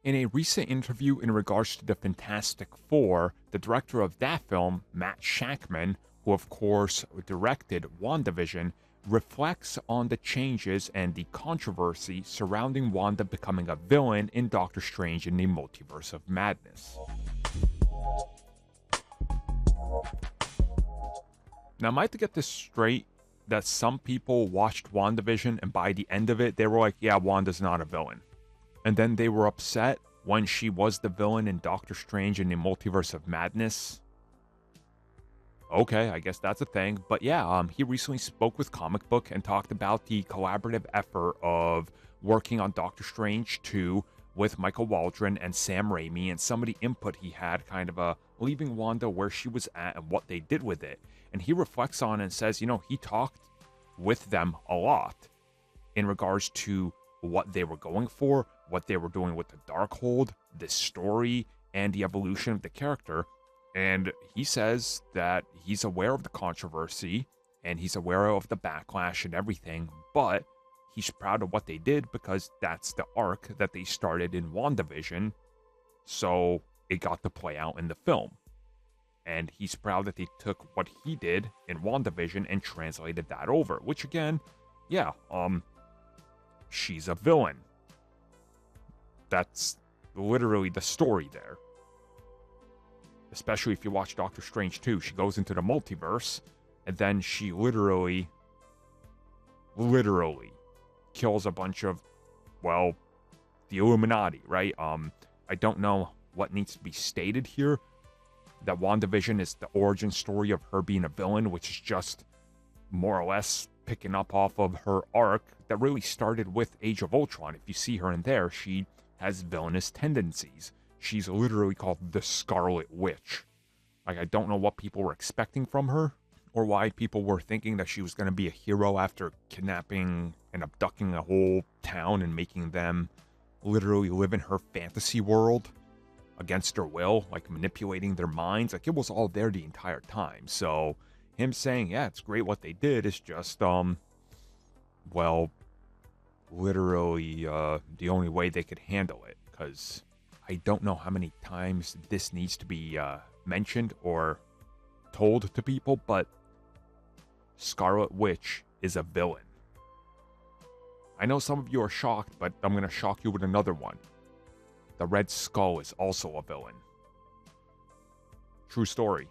In a recent interview in regards to the Fantastic Four, the director of that film, Matt Shakman, who of course directed WandaVision, reflects on the changes and the controversy surrounding Wanda becoming a villain in Doctor Strange in the Multiverse of Madness. Now, am I to get this straight that some people watched WandaVision and by the end of it, they were like, yeah, Wanda's not a villain. And then they were upset when she was the villain in Doctor Strange in the Multiverse of Madness? Okay, I guess that's a thing. But yeah, he recently spoke with Comic Book and talked about the collaborative effort of working on Doctor Strange 2 with Michael Waldron and Sam Raimi and some of the input he had, kind of leaving Wanda where she was at and what they did with it. And he reflects on it and says, he talked with them a lot in regards to what they were going for, what they were doing with the Darkhold, the story, and the evolution of the character. And he says that he's aware of the controversy and he's aware of the backlash and everything, but he's proud of what they did because that's the arc that they started in WandaVision, so it got to play out in the film. And he's proud that they took what he did in WandaVision and translated that over, which again, yeah, she's a villain. That's literally the story there. Especially if you watch Doctor Strange 2, she goes into the multiverse, and then she literally kills a bunch of, well, the Illuminati, right? I don't know what needs to be stated here. That WandaVision is the origin story of her being a villain, which is just more or less picking up off of her arc that really started with Age of Ultron. If you see her in there, she has villainous tendencies. She's literally called the Scarlet Witch. Like, I don't know what people were expecting from her, or why people were thinking that she was going to be a hero after kidnapping and abducting a whole town and making them literally live in her fantasy world against their will, like manipulating their minds. Like, it was all there the entire time. So him saying, yeah, it's great what they did, is just, well, literally the only way they could handle it, because I don't know how many times this needs to be mentioned or told to people, but Scarlet Witch is a villain. I know some of you are shocked, but I'm going to shock you with another one. The Red Skull is also a villain. True story.